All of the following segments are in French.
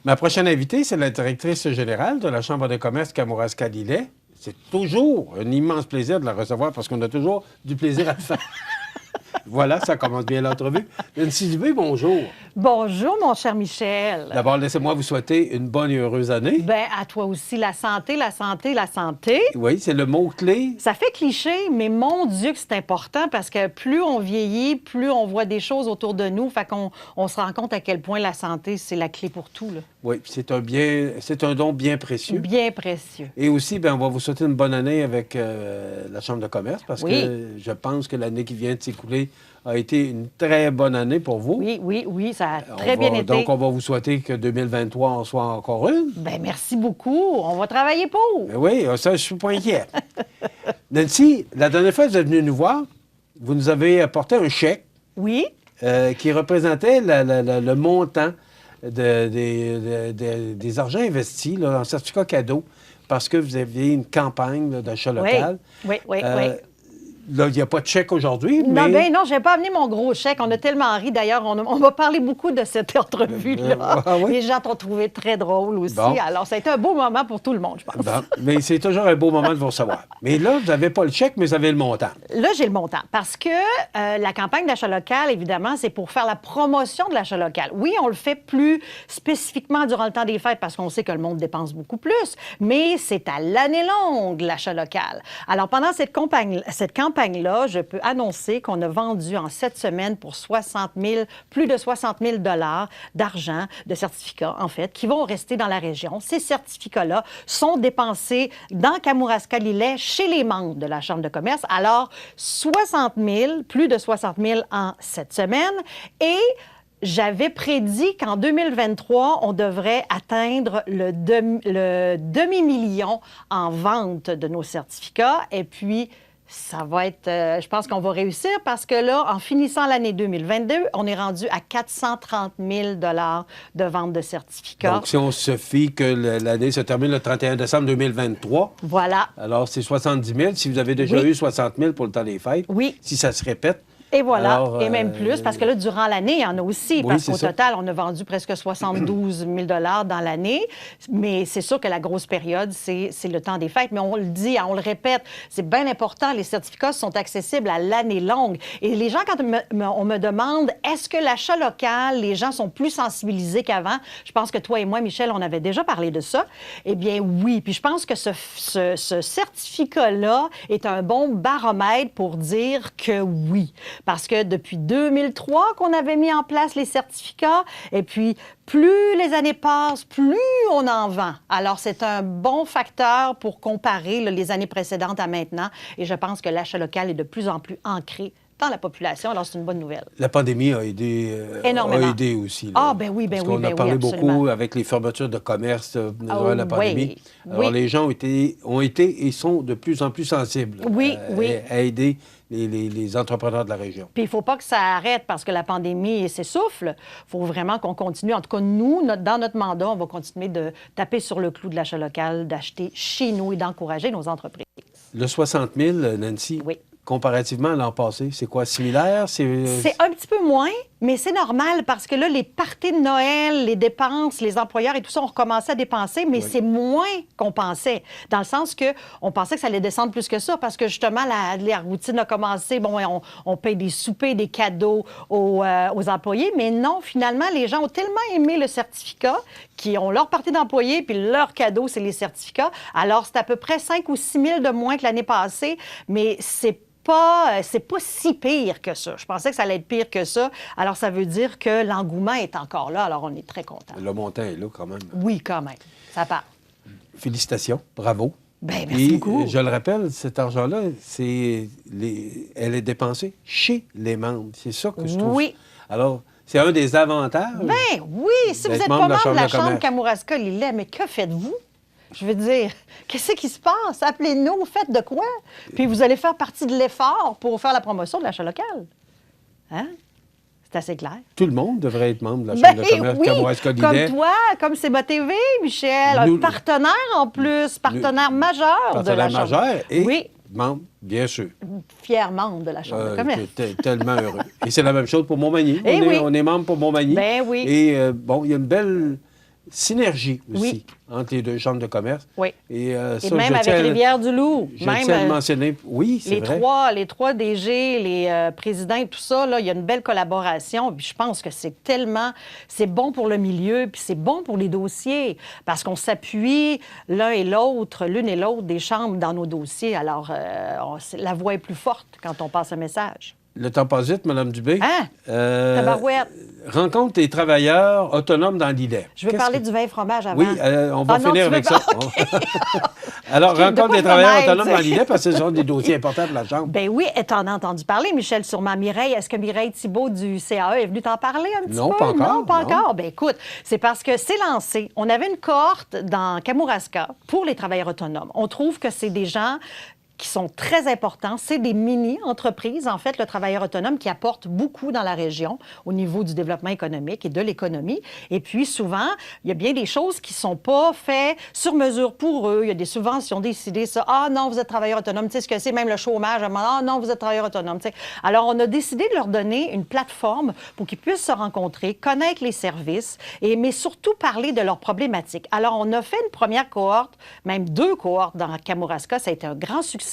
Ma prochaine invitée, c'est la directrice générale de la Chambre de commerce Kamouraska-Lillet. C'est toujours un immense plaisir de la recevoir parce qu'on a toujours du plaisir à le faire. Voilà, ça commence bien l'entrevue. Nancy Dubé, bonjour. Bonjour, mon cher Michel. D'abord, laissez-moi vous souhaiter une bonne et heureuse année. Ben, à toi aussi, la santé, la santé, la santé. Oui, c'est le mot-clé. Ça fait cliché, mais mon Dieu que c'est important parce que plus on vieillit, plus on voit des choses autour de nous. Fait qu'on se rend compte à quel point la santé, c'est la clé pour tout, là. Oui, c'est un don bien précieux. Bien précieux. Et aussi, bien, on va vous souhaiter une bonne année avec la Chambre de commerce parce que je pense que l'année qui vient de s'écouler a été une très bonne année pour vous. Oui, ça a très bien été. Donc, on va vous souhaiter que 2023 en soit encore une. Bien, merci beaucoup. On va travailler pour. Ben oui, ça, je ne suis pas inquiet. Nancy, la dernière fois que vous êtes venue nous voir, vous nous avez apporté un chèque. Oui. Qui représentait le montant des argents investis là, en certificat cadeau parce que vous aviez une campagne là, d'achat local. Oui. Là, il n'y a pas de chèque aujourd'hui, Non, mais... non, je n'ai pas amené mon gros chèque. On a tellement ri. D'ailleurs, on va parler beaucoup de cette entrevue-là. Oui. Les gens t'ont trouvé très drôle aussi. Bon. Alors, ça a été un beau moment pour tout le monde, je pense. Bon, mais c'est toujours un beau moment de vous recevoir. Mais là, vous n'avez pas le chèque, mais vous avez le montant. Là, j'ai le montant. Parce que la campagne d'achat local, évidemment, c'est pour faire la promotion de l'achat local. Oui, on le fait plus spécifiquement durant le temps des fêtes parce qu'on sait que le monde dépense beaucoup plus, mais c'est à l'année longue, l'achat local. Alors, pendant cette campagne-là, je peux annoncer qu'on a vendu en 7 semaines pour plus de 60 000 d'argent, de certificats, en fait, qui vont rester dans la région. Ces certificats-là sont dépensés dans Kamouraska-Lillet chez les membres de la Chambre de commerce. Alors, 60 000, plus de 60 000 en 7 semaines. Et j'avais prédit qu'en 2023, on devrait atteindre le demi-million en vente de nos certificats. Et puis, ça va être, je pense qu'on va réussir parce que là, en finissant l'année 2022, on est rendu à 430 000 de vente de certificats. Donc, si on se fie que l'année se termine le 31 décembre 2023, voilà. Alors c'est 70 000. Si vous avez déjà eu 60 000 pour le temps des fêtes, si ça se répète, et voilà, alors, et même plus, parce que là, durant l'année, il y en a aussi, parce qu'au total, on a vendu presque 72 000 dans l'année. Mais c'est sûr que la grosse période, c'est le temps des fêtes. Mais on le dit, on le répète, c'est bien important, les certificats sont accessibles à l'année longue. Et les gens, quand on me demande, est-ce que l'achat local, les gens sont plus sensibilisés qu'avant? Je pense que toi et moi, Michel, on avait déjà parlé de ça. Eh bien, oui. Puis je pense que ce certificat-là est un bon baromètre pour dire que oui. Parce que depuis 2003 qu'on avait mis en place les certificats, et puis plus les années passent, plus on en vend. Alors, c'est un bon facteur pour comparer les années précédentes à maintenant. Et je pense que l'achat local est de plus en plus ancré dans la population. Alors, c'est une bonne nouvelle. La pandémie a aidé, énormément. Aussi. Là. Ah, ben oui, Parce qu'on a parlé beaucoup avec les fermetures de commerce durant la pandémie. Alors, les gens ont été et sont de plus en plus sensibles à aider les entrepreneurs de la région. Puis il ne faut pas que ça arrête parce que la pandémie s'essouffle. Il faut vraiment qu'on continue. En tout cas, nous, dans notre mandat, on va continuer de taper sur le clou de l'achat local, d'acheter chez nous et d'encourager nos entreprises. Le 60 000, Nancy, comparativement à l'an passé, c'est quoi? Similaire? C'est un petit peu moins, mais c'est normal parce que là, les parties de Noël, les dépenses, les employeurs et tout ça ont recommencé à dépenser, mais c'est moins qu'on pensait. Dans le sens qu'on pensait que ça allait descendre plus que ça parce que justement, la routine a commencé. Bon, on paye des soupers, des cadeaux aux employés, mais non, finalement, les gens ont tellement aimé le certificat qu'ils ont leur partie d'employés, puis leur cadeau, c'est les certificats. Alors, c'est à peu près 5 ou 6 000 de moins que l'année passée, mais c'est pas si pire que ça. Je pensais que ça allait être pire que ça. Alors, ça veut dire que l'engouement est encore là. Alors, on est très contents. Le montant est là quand même. Oui, quand même. Ça part. Félicitations. Bravo. Bien, merci beaucoup. Je le rappelle, cet argent-là, elle est dépensée chez les membres. C'est ça que je trouve. Oui. Alors, c'est un des avantages. Bien, oui. Si vous n'êtes pas membre de la Chambre Kamouraska-Lillet, mais que faites-vous? Je veux dire, qu'est-ce qui se passe? Appelez-nous, faites de quoi? Puis vous allez faire partie de l'effort pour faire la promotion de l'achat local. Hein? C'est assez clair. Tout le monde devrait être membre de la Chambre de commerce Kamouraska-Lillet. Comme toi, comme CBA TV, Michel. Un partenaire en plus, partenaire majeur de la Chambre. Majeur et membre, bien sûr. Fier membre de la Chambre de commerce. Tellement heureux. Et c'est la même chose pour Montmagny. On est membre pour Montmagny. Ben oui. Et bon, il y a une synergie aussi entre les deux chambres de commerce. Oui. Et, et même avec Rivière-du-Loup. Je tiens à le mentionner. Oui, c'est vrai. Les trois DG, les présidents et tout ça, là, il y a une belle collaboration. Puis je pense que c'est bon pour le milieu, puis c'est bon pour les dossiers, parce qu'on s'appuie l'une et l'autre des chambres dans nos dossiers. Alors, la voix est plus forte quand on passe un message. Le temps passe vite, Mme Dubé. Hein? Tabarouette. Rencontre des travailleurs autonomes dans l'ILET. Je veux parler du vin et fromage avant. Oui, on va finir avec ça. Okay. Alors, rencontre des travailleurs autonomes dans l'ILET, parce que ce sont des dossiers importants pour la Chambre. Bien oui, tu en as entendu parler, Michel, sûrement. Mireille, est-ce que Mireille Thibault du CAE est venue t'en parler un petit peu? Non, pas encore. Non, pas encore. Bien écoute, c'est parce que c'est lancé. On avait une cohorte dans Kamouraska pour les travailleurs autonomes. On trouve que c'est des gens qui sont très importants. C'est des mini-entreprises, en fait, le travailleur autonome, qui apporte beaucoup dans la région au niveau du développement économique et de l'économie. Et puis, souvent, il y a bien des choses qui ne sont pas faites sur mesure pour eux. Il y a des subventions décidées, ça. Ah non, vous êtes travailleur autonome. Tu sais ce que c'est, même le chômage. Ah non, vous êtes travailleur autonome. Tu sais. Alors, on a décidé de leur donner une plateforme pour qu'ils puissent se rencontrer, connaître les services, mais surtout parler de leurs problématiques. Alors, on a fait une première cohorte, même 2 cohortes dans Kamouraska. Ça a été un grand succès.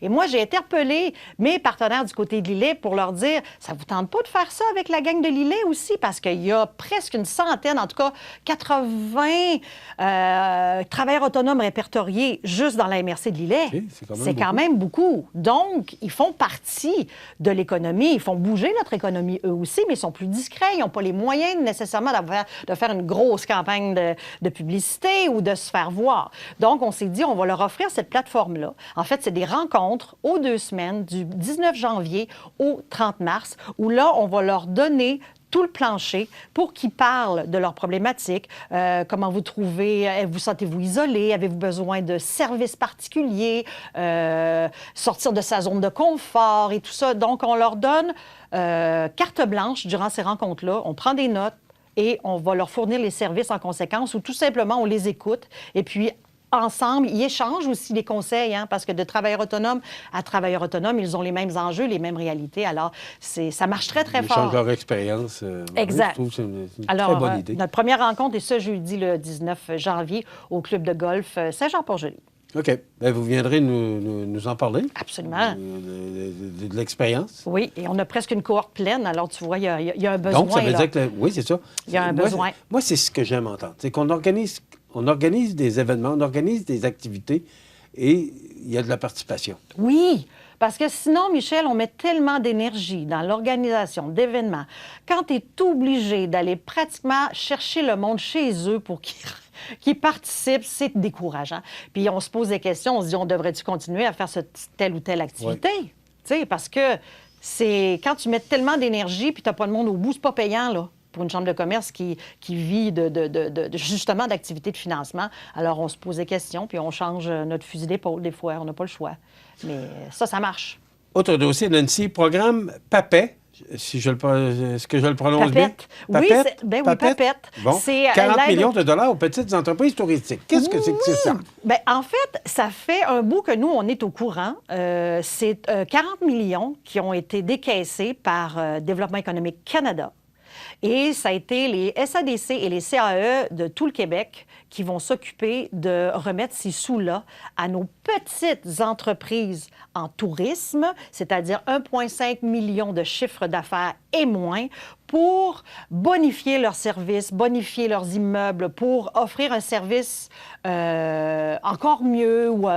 Et moi, j'ai interpellé mes partenaires du côté de l'ILET pour leur dire, ça vous tente pas de faire ça avec la gang de l'ILET aussi? Parce qu'il y a presque une centaine, en tout cas 80 travailleurs autonomes répertoriés juste dans la MRC de l'ILET. Okay, c'est quand même beaucoup. Donc, ils font partie de l'économie. Ils font bouger notre économie eux aussi, mais ils sont plus discrets. Ils n'ont pas les moyens nécessairement de faire une grosse campagne de publicité ou de se faire voir. Donc, on s'est dit, on va leur offrir cette plateforme-là. En fait, c'est des rencontres aux 2 semaines, du 19 janvier au 30 mars, où là, on va leur donner tout le plancher pour qu'ils parlent de leurs problématiques. Comment vous trouvez, vous sentez-vous isolé? Avez-vous besoin de services particuliers? Sortir de sa zone de confort et tout ça. Donc, on leur donne carte blanche durant ces rencontres-là. On prend des notes et on va leur fournir les services en conséquence ou tout simplement, on les écoute. Et puis, ensemble, ils échangent aussi les conseils, parce que de travailleurs autonomes à travailleurs autonomes, ils ont les mêmes enjeux, les mêmes réalités. Alors, ça marche très, très fort. Ils échangent leur expérience. Exact. Je trouve que c'est une très bonne idée. Notre première rencontre est ce jeudi, le 19 janvier, au club de golf Saint-Jean-Port-Joli. OK. Bien, vous viendrez nous en parler. Absolument. De l'expérience. Oui, et on a presque une cohorte pleine. Alors, tu vois, il y a un besoin. Donc, ça veut dire que... Oui, c'est ça. Il y a un besoin. Moi, c'est ce que j'aime entendre. C'est qu'on organise des événements, on organise des activités et il y a de la participation. Oui, parce que sinon, Michel, on met tellement d'énergie dans l'organisation d'événements. Quand tu es obligé d'aller pratiquement chercher le monde chez eux pour qu'ils participent, c'est décourageant. Puis on se pose des questions, on se dit, on devrait-tu continuer à faire telle ou telle activité? Oui. Tu sais, parce que c'est quand tu mets tellement d'énergie puis tu n'as pas de monde au bout, c'est pas payant, là. Pour une chambre de commerce qui vit justement d'activités de financement. Alors, on se pose des questions, puis on change notre fusil d'épaule des fois. On n'a pas le choix. Mais ça marche. Autre dossier, Nancy, programme PAPET. Est-ce que je le prononce Papette. Bien? Oui, oui, Papette. Bon, c'est 40 millions de dollars aux petites entreprises touristiques. Qu'est-ce que c'est que ça? Bien, en fait, ça fait un bout que nous, on est au courant. C'est 40 millions qui ont été décaissés par Développement économique Canada. Et ça a été les SADC et les CAE de tout le Québec qui vont s'occuper de remettre ces sous-là à nos petites entreprises en tourisme, c'est-à-dire 1,5 million de chiffre d'affaires et moins, pour bonifier leurs services, bonifier leurs immeubles, pour offrir un service encore mieux ou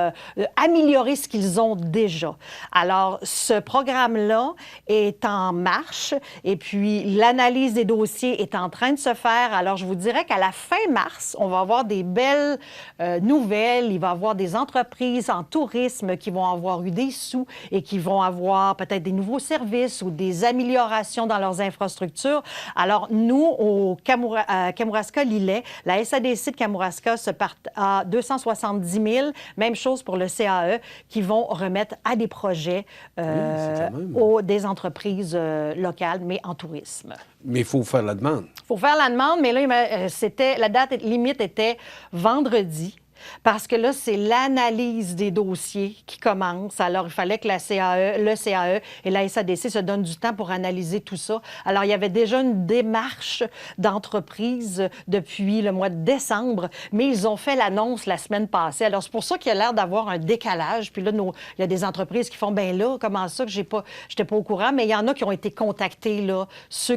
améliorer ce qu'ils ont déjà. Alors, ce programme-là est en marche et puis l'analyse des dossiers est en train de se faire. Alors, je vous dirais qu'à la fin mars, on va avoir des belles nouvelles. Il va y avoir des entreprises en tourisme qui vont avoir eu des sous et qui vont avoir peut-être des nouveaux services ou des améliorations dans leurs infrastructures. Alors, nous, au Kamouraska Lillet, la SADC de Kamouraska se part à 270 000. Même chose pour le CAE, qui vont remettre à des projets des entreprises locales, mais en tourisme. Mais il faut faire la demande. Il faut faire la demande, mais là, la date limite était vendredi. parce que là, c'est l'analyse des dossiers qui commence. Alors, il fallait que le CAE et la SADC se donnent du temps pour analyser tout ça. Alors, il y avait déjà une démarche d'entreprise depuis le mois de décembre, mais ils ont fait l'annonce la semaine passée. Alors, c'est pour ça qu'il y a l'air d'avoir un décalage. Puis là, il y a des entreprises qui font, bien là, comment ça que j'étais pas au courant, mais il y en a qui ont été contactés, là, ceux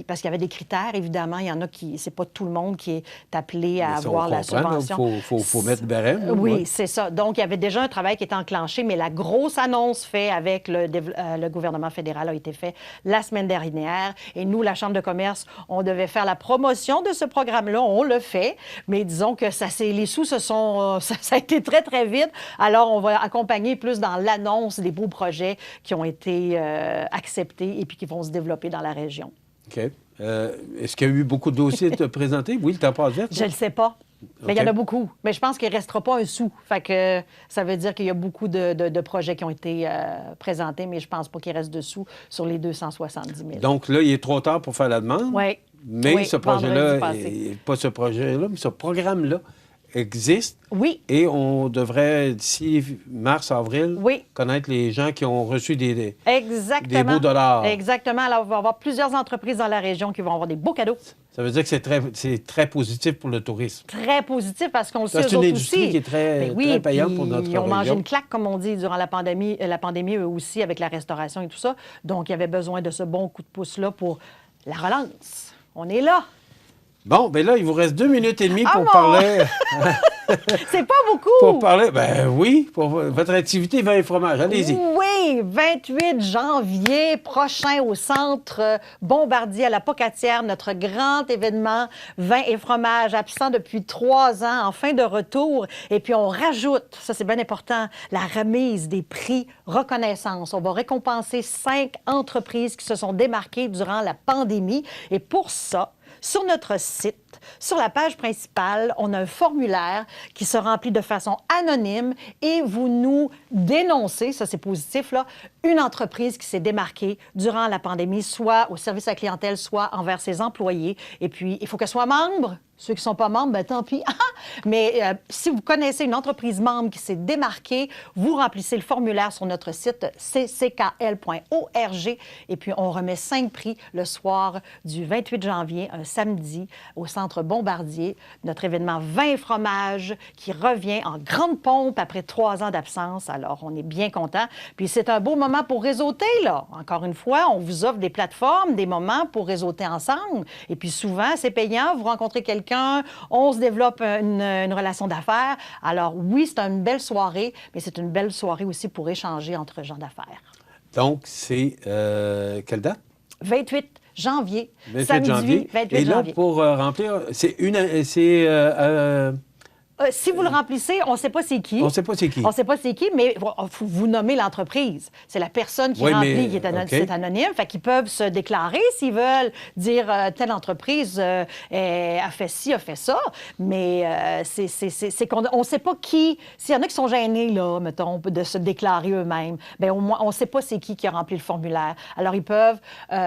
parce qu'il y avait des critères, évidemment. Il y en a qui, c'est pas tout le monde qui est appelé à avoir la subvention. Il faut mettre le barème. Oui, c'est ça. Donc, il y avait déjà un travail qui était enclenché, mais la grosse annonce faite avec le gouvernement fédéral a été faite la semaine dernière. Et nous, la Chambre de commerce, on devait faire la promotion de ce programme-là. On le fait, mais disons que les sous ça a été très, très vite. Alors, on va accompagner plus dans l'annonce des beaux projets qui ont été acceptés et puis qui vont se développer dans la région. OK. Est-ce qu'il y a eu beaucoup de dossiers de présentés? Oui, le temps passe vite. Je ne le sais pas. Mais il y en a beaucoup. Mais je pense qu'il ne restera pas un sou. Fait que ça veut dire qu'il y a beaucoup de projets qui ont été présentés, mais je ne pense pas qu'il reste de sous sur les 270 000. Donc là, il est trop tard pour faire la demande. Oui. Mais ce projet-là, pas ce projet-là, mais ce programme-là existe. Oui. Et on devrait, d'ici mars, avril, connaître les gens qui ont reçu des beaux dollars. Exactement. Alors, il va y avoir plusieurs entreprises dans la région qui vont avoir des beaux cadeaux. Ça veut dire que c'est très positif pour le tourisme. Très positif parce qu'on le sait, c'est une industrie qui est très payante pour notre région. Ils ont mangé une claque, comme on dit, durant la pandémie, eux aussi, avec la restauration et tout ça. Donc, il y avait besoin de ce bon coup de pouce-là pour la relance. On est là. Bon, bien là, il vous reste 2 minutes et demie pour parler... C'est pas beaucoup! Pour parler, ben oui, pour votre activité vin et fromage. Allez-y. Oui, 28 janvier prochain au Centre Bombardier à la Pocatière, notre grand événement vin et fromage absent depuis 3 ans, en fin de retour. Et puis on rajoute, ça c'est bien important, la remise des prix reconnaissance. On va récompenser 5 entreprises qui se sont démarquées durant la pandémie. Et pour ça, sur notre site, sur la page principale, on a un formulaire qui se remplit de façon anonyme et vous nous dénoncez, ça c'est positif, là, une entreprise qui s'est démarquée durant la pandémie, soit au service à la clientèle, soit envers ses employés. Et puis, il faut qu'elle soit membre. Ceux qui ne sont pas membres, bien, tant pis. Mais si vous connaissez une entreprise membre qui s'est démarquée, vous remplissez le formulaire sur notre site cckl.org et puis on remet 5 prix le soir du 28 janvier, un samedi, au Centre Bombardier. Notre événement vin et fromage qui revient en grande pompe après 3 ans d'absence. Alors, on est bien contents. Puis c'est un beau moment pour réseauter, là. Encore une fois, on vous offre des plateformes, des moments pour réseauter ensemble. Et puis souvent, c'est payant. Vous rencontrez quelqu'un, on se développe une relation d'affaires. Alors oui, c'est une belle soirée, mais c'est une belle soirée aussi pour échanger entre gens d'affaires. Donc, c'est quelle date? 28 janvier. 28 samedi, janvier. 28 Et là, janvier. pour remplir, si vous le remplissez, on ne sait pas c'est qui. On ne sait pas c'est qui. On ne sait pas c'est qui, mais vous nommez l'entreprise. C'est la personne qui remplit, qui est c'est anonyme. Fait qu'ils peuvent se déclarer s'ils veulent dire telle entreprise a fait ci, a fait ça. Mais c'est qu'on ne sait pas qui. S'il y en a qui sont gênés, là, mettons, de se déclarer eux-mêmes, bien, au moins, on ne sait pas c'est qui a rempli le formulaire. Alors, ils peuvent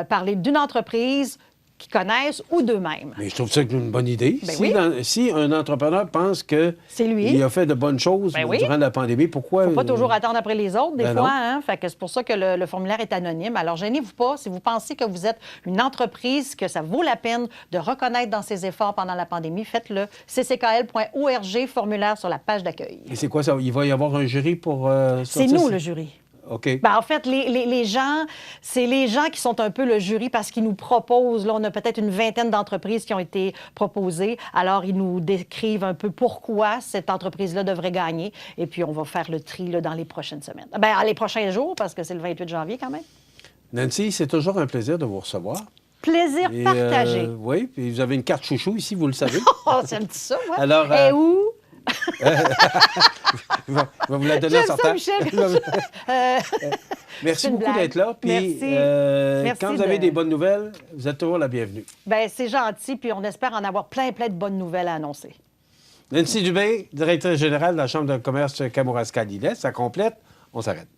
parler d'une entreprise qui connaissent ou d'eux-mêmes. Mais je trouve ça une bonne idée. Ben si un entrepreneur pense que c'est lui. Il a fait de bonnes choses durant la pandémie, pourquoi... Il ne faut pas toujours attendre après les autres, des fois. Non. Hein? Fait que c'est pour ça que le formulaire est anonyme. Alors, gênez-vous pas. Si vous pensez que vous êtes une entreprise, que ça vaut la peine de reconnaître dans ses efforts pendant la pandémie, faites-le. cckl.org, formulaire sur la page d'accueil. Et c'est quoi ça? Il va y avoir un jury pour... c'est nous, le jury. OK. Ben, en fait, les gens, c'est les gens qui sont un peu le jury parce qu'ils nous proposent. Là, on a peut-être une vingtaine d'entreprises qui ont été proposées. Alors, ils nous décrivent un peu pourquoi cette entreprise-là devrait gagner. Et puis, on va faire le tri là, dans les prochaines semaines. Bien, les prochains jours, parce que c'est le 28 janvier quand même. Nancy, c'est toujours un plaisir de vous recevoir. Plaisir partagé. Oui, puis vous avez une carte chouchou ici, vous le savez. Oh, c'est un petit ça, moi. Alors, et où? Il va vous la donner en sortant. Merci beaucoup d'être là. Puis, Merci quand vous avez des bonnes nouvelles, vous êtes toujours la bienvenue. Bien, c'est gentil, puis on espère en avoir plein de bonnes nouvelles à annoncer. Nancy Dubé, directrice générale de la Chambre de commerce Kamouraska-Lillet. Ça complète. On s'arrête.